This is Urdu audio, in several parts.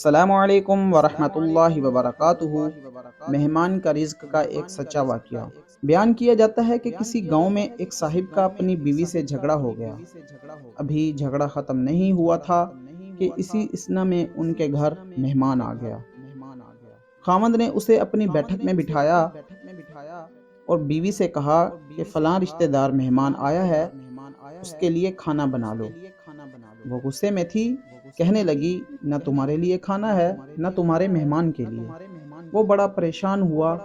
السلام علیکم ورحمۃ اللہ وبرکاتہ۔ مہمان کا رزق کا ایک سچا واقعہ بیان کیا جاتا ہے کہ کسی گاؤں میں ایک صاحب کا اپنی بیوی سے جھگڑا ہو گیا۔ ابھی جھگڑا ختم نہیں ہوا تھا کہ اسی اثنا میں ان کے گھر مہمان آ گیا۔ خاوند نے اسے اپنی بیٹھک میں بٹھایا اور بیوی سے کہا کہ فلاں رشتہ دار مہمان آیا ہے، اس کے لیے کھانا بنا لو۔ وہ غصے میں تھی، کہنے لگی نہ تمہارے لیے کھانا ہے نہ تمہارے مہمان کے لیے۔ وہ بڑا پریشان ہوا،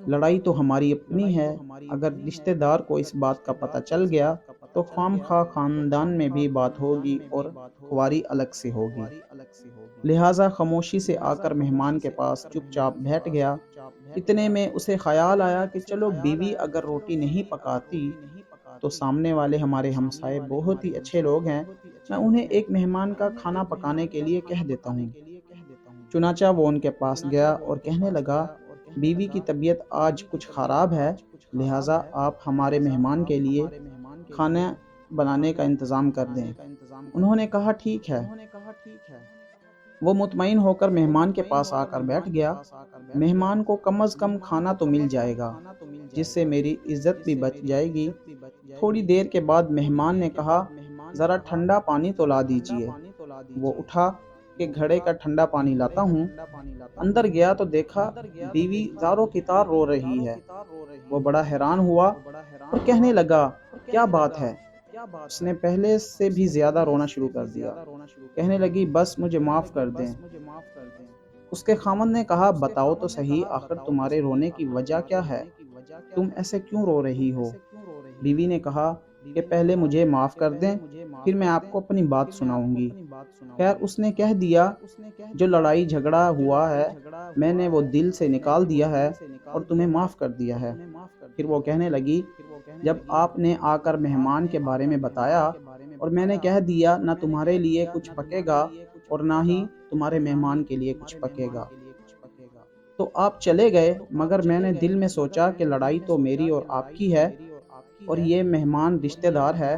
لڑائی تو ہماری اپنی ہے، اگر رشتہ دار کو اس بات کا پتہ چل گیا تو خام خواہ خاندان میں بھی بات ہوگی اور خواری الگ سے ہوگی۔ لہٰذا خاموشی سے آ کر مہمان کے پاس چپ چاپ بیٹھ گیا۔ اتنے میں اسے خیال آیا کہ چلو بیوی اگر روٹی نہیں پکاتی تو سامنے والے ہمارے ہمسائے بہت ہی اچھے لوگ ہیں، میں انہیں ایک مہمان کا کھانا پکانے کے لیے کہہ دیتا ہوں۔ چنانچہ وہ ان کے پاس گیا اور کہنے لگا بیوی کی طبیعت آج کچھ خراب ہے، لہٰذا آپ ہمارے مہمان کے لیے کھانا بنانے کا انتظام کر دیں۔ انہوں نے کہا ٹھیک ہے۔ وہ مطمئن ہو کر مہمان کے پاس آ کر بیٹھ گیا۔ مہمان کو کم از کم کھانا تو مل جائے گا جس سے میری عزت بھی بچ جائے گی۔ تھوڑی دیر کے بعد مہمان نے کہا ذرا ٹھنڈا پانی تو لا دیجیے۔ وہ اٹھا کہ گھڑے کا ٹھنڈا پانی لاتا ہوں۔ اندر گیا تو دیکھا بیوی زاروں کی طرح رو رہی ہے۔ وہ بڑا حیران ہوا اور کہنے لگا کیا بات ہے؟ اس نے پہلے سے بھی زیادہ رونا شروع کر دیا۔ کہنے لگی بس مجھے معاف کر دیں۔ اس کے خاوند نے کہا بتاؤ تو صحیح، آخر تمہارے رونے کی وجہ کیا ہے؟ تم ایسے کیوں رو رہی ہو؟ بیوی نے کہا کہ پہلے مجھے معاف کر دیں، پھر میں آپ کو اپنی بات سناؤں گی۔ خیر اس نے کہہ دیا جو لڑائی جھگڑا ہوا ہے میں نے وہ دل سے نکال دیا ہے اور تمہیں معاف کر دیا ہے۔ پھر وہ کہنے لگی جب آپ نے آ کر مہمان کے بارے میں بتایا اور میں نے کہہ دیا نہ تمہارے لیے کچھ پکے گا اور نہ ہی تمہارے مہمان کے لیے کچھ پکے گا تو آپ چلے گئے، مگر میں نے دل میں سوچا کہ لڑائی تو میری اور آپ کی ہے اور یہ مہمان رشتہ دار ہے،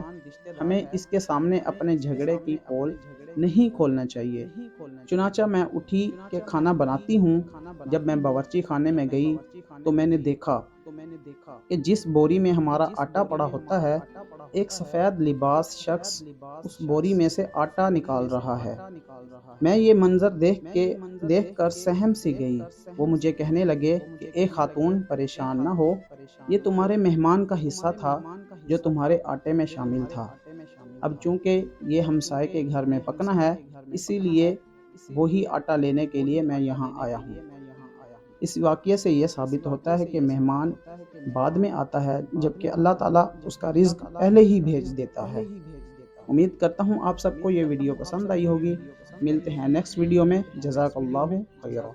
ہمیں اس کے سامنے اپنے جھگڑے کی پول نہیں کھولنا چاہیے۔ چنانچہ میں اٹھی کہ کھانا بناتی ہوں۔ جب میں باورچی خانے میں گئی تو میں نے دیکھا کہ جس بوری میں ہمارا آٹا پڑا ہوتا ہے ایک سفید لباس شخص اس بوری میں سے آٹا نکال رہا ہے۔ میں یہ منظر دیکھ کر سہم سی گئی۔ وہ مجھے کہنے لگے کہ اے خاتون پریشان نہ ہو، یہ تمہارے مہمان کا حصہ تھا جو تمہارے آٹے میں شامل تھا۔ اب چونکہ یہ ہمسائے کے گھر میں پکنا ہے اسی لیے وہی آٹا لینے کے لیے میں یہاں آیا ہوں۔ اس واقعے سے یہ ثابت ہوتا ہے کہ مہمان بعد میں آتا ہے جبکہ اللہ تعالیٰ اس کا رزق پہلے ہی بھیج دیتا ہے۔ امید کرتا ہوں آپ سب کو یہ ویڈیو پسند آئی ہوگی۔ ملتے ہیں نیکسٹ ویڈیو میں۔ جزاک اللہ خیرہ۔